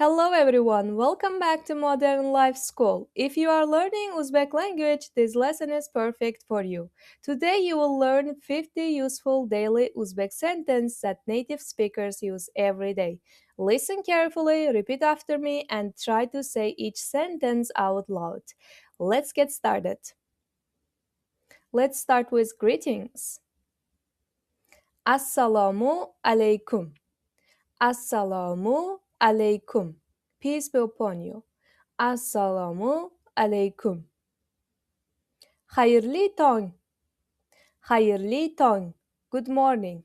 Hello everyone, welcome back to Modern Life School. If you are learning Uzbek language, this lesson is perfect for you. Today you will learn 50 useful daily Uzbek sentences that native speakers use every day. Listen carefully, repeat after me, and try to say each sentence out loud. Let's get started. Let's start with greetings. Assalamu alaikum. Assalamu alaikum. Peace be upon you. Assalomu alaykum. Xayrli tong. Xayrli tong. Good morning.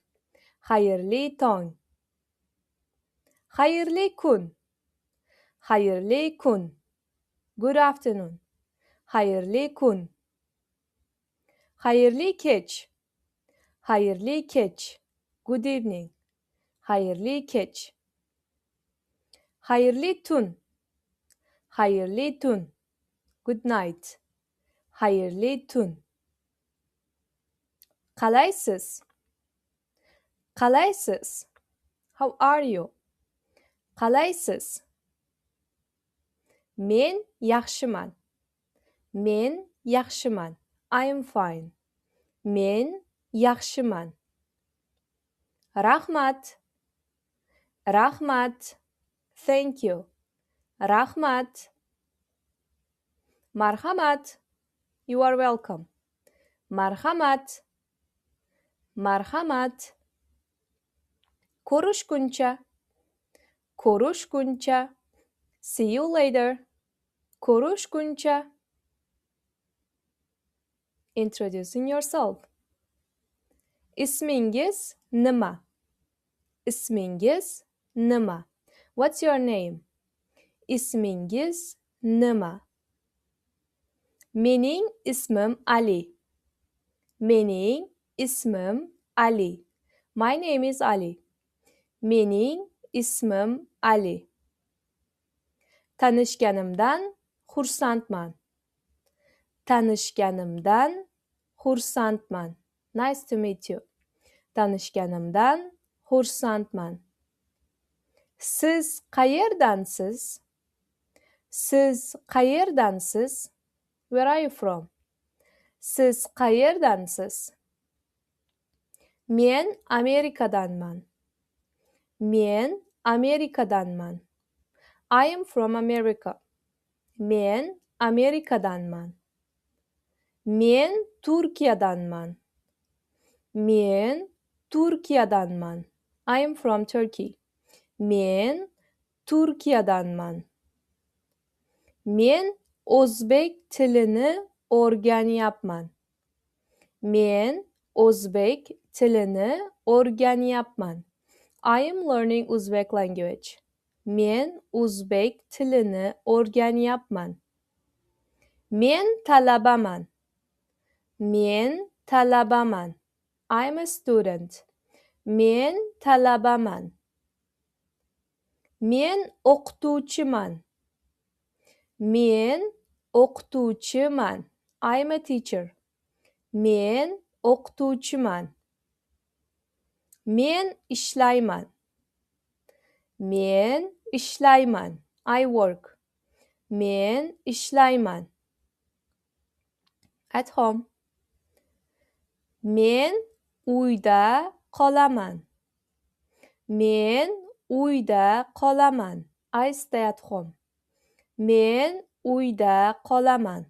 Xayrli tong. Xayrli kun. Xayrli kun. Good afternoon. Xayrli kun. Xayrli kech. Xayrli kech. Good evening. Xayrli kech. Xayrli tun. Xayrli tun. Good night. Xayrli tun. Qalaysiz? Qalaysiz? How are you? Qalaysiz? Men yaxshiman. Men yaxshiman. I am fine. Men yaxshiman. Rahmat. Rahmat. Thank you. Rahmat. Marhamat. You are welcome. Marhamat. Marhamat. Ko'rishguncha. Ko'rishguncha. See you later. Ko'rishguncha. Introducing yourself. Ismingiz nima? Ismingiz nima? What's your name? Ismingiz nima? Mening ismim Ali. Mening ismim Ali. My name is Ali. Mening ismim Ali. Tanishganimdan xursandman. Tanishganimdan xursandman. Nice to meet you. Tanishganimdan xursandman. Siz qayerdansiz? Siz qayerdansiz? Where are you from? Siz qayerdansiz? Men Amerikadanman. Men Amerikadanman. I am from America. Men Amerikadanman. Men Turkiyadanman. Men Turkiyadanman. I am from Turkey. Men Turkiyadanman. Men O'zbek tilini o'rganyapman. Men O'zbek tilini o'rganyapman. I am learning Uzbek language. Men Uzbek tilini o'rganyapman. Men talabaman. Men talabaman. I'm a student. Men talabaman. Men o'qituvchiman. Men o'qituvchiman. I'm a teacher. Men o'qituvchiman. Men ishlayman. Men ishlayman. I work. Men ishlayman. At home. Men uyda qolaman. Men uyda qolaman. I stay at home. Men uyda qolaman.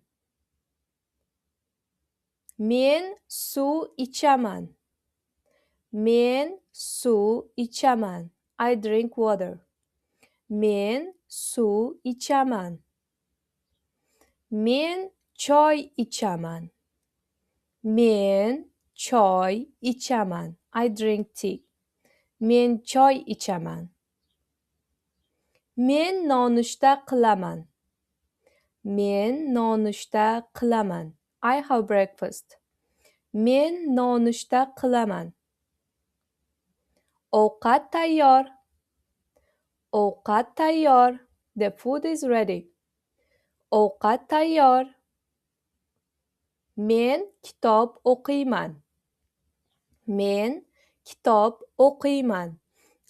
Men suv ichaman. Men suv ichaman. I drink water. Men suv ichaman. Men choy ichaman. Men choy ichaman. I drink tea. Men choy ichaman. Men nonushta qilaman. Men nonushta qilaman. I have breakfast. Men nonushta qilaman. Ovqat tayyor. Ovqat tayyor. The food is ready. Ovqat tayyor. Men kitob o'qiyman. Men kitob o'qiyman.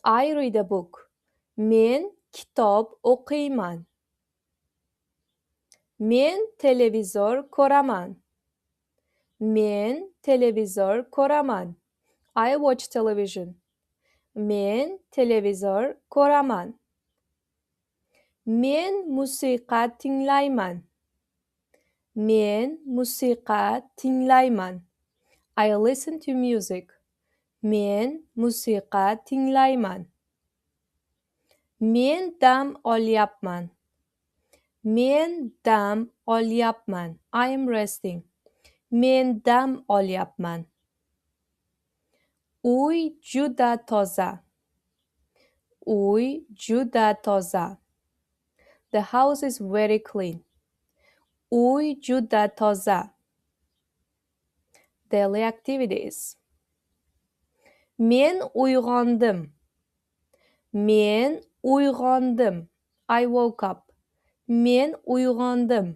I read a book. Men kitob o'qiyman. Men televizor ko'raman. Men televizor ko'raman. I watch television. Men televizor ko'raman. Men musiqa tinglayman. Men musiqa tinglayman. I listen to music. Men musiqa tinglayman. Men dam olyapman. Men dam olyapman. I am resting. Men dam olyapman. Uy juda toza. Uy juda toza. The house is very clean. Uy juda toza. Daily activities. Men uyg'ondim. Men uyg'ondim. I woke up. Men uyg'ondim.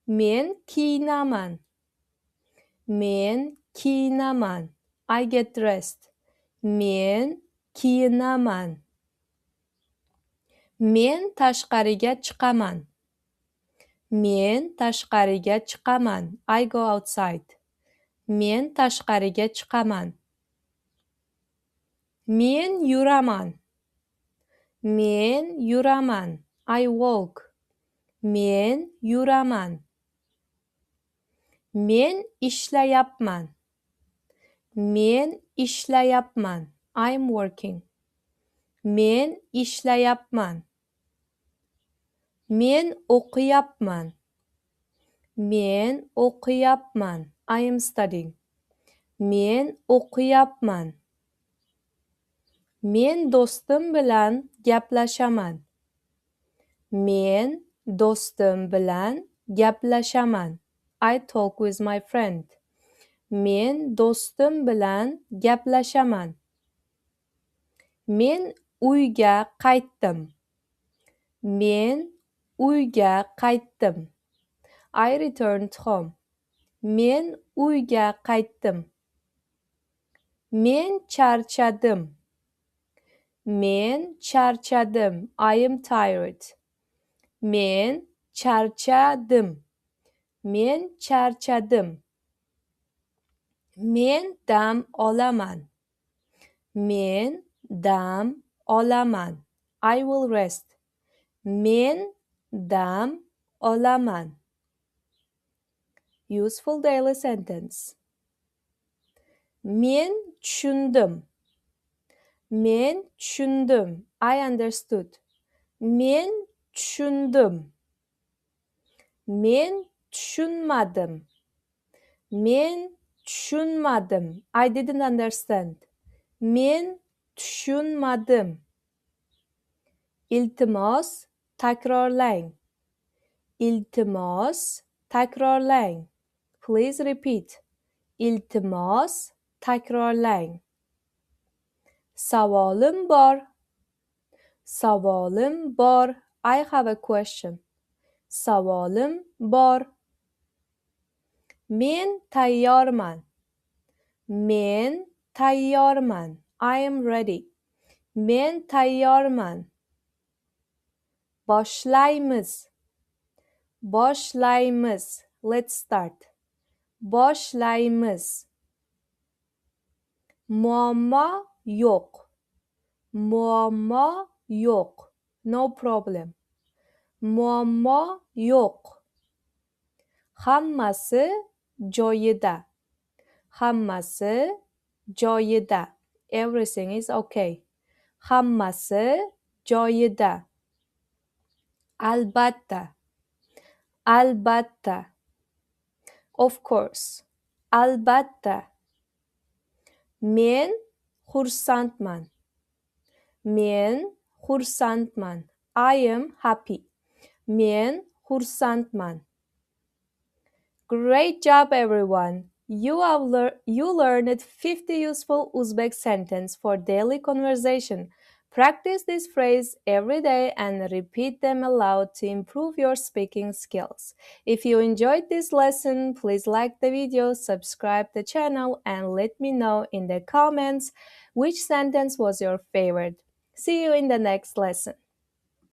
Men kiyinaman. Men kiyinaman. I get dressed. Men kiyinaman. Men tashqariga chiqaman. Men tashqariga chiqaman. I go outside. Men tashqariga chiqaman. Men yuraman. Men yuraman. I walk. Men yuraman. Men ishlayapman. Men ishlayapman. I'm working. Men ishlayapman. Men o'qiyapman. Men o'qiyapman. I am studying. Men o'qiyapman. Men do'stim bilan gaplashaman. Men do'stim bilan gaplashaman. I talk with my friend. Men do'stim bilan gaplashaman. Men uyga qaytdim. Men uyga qaytdim. I returned home. Men uyga qaytdim. Men charchadim. Men charchadim. I am tired. Men charchadim. Men charchadim. Men dam olaman. Men dam olaman. I will rest. Men dam olaman. Useful daily sentence. Men tushundim. Men tushundim. I understood. Men tushundim. Men tushunmadim. Men tushunmadim. I didn't understand. Men tushunmadim. Iltimos takrorlang. Iltimos takrorlang. Please repeat. Iltimos takrorlang. Savolim bor. Savolim bor. I have a question. Savolim bor. Men tayyorman. Men tayyorman. I am ready. Men tayyorman. Boshlaymiz. Boshlaymiz. Let's start. Boshlaymiz. Muammo yo'q. Muammo yo'q. No problem. Muammo yo'q. Hammasi joyida. Hammasi joyida. Everything is okay. Hammasi joyida. Albatta. Albatta. Of course. Albatta. Men xursandman. Men xursandman. I am happy. Men xursandman. Great job, everyone! You learned 50 useful Uzbek sentences for daily conversation. Practice this phrase every day and repeat them aloud to improve your speaking skills. If you enjoyed this lesson, please like the video, subscribe the channel, and let me know in the comments which sentence was your favorite. See you in the next lesson.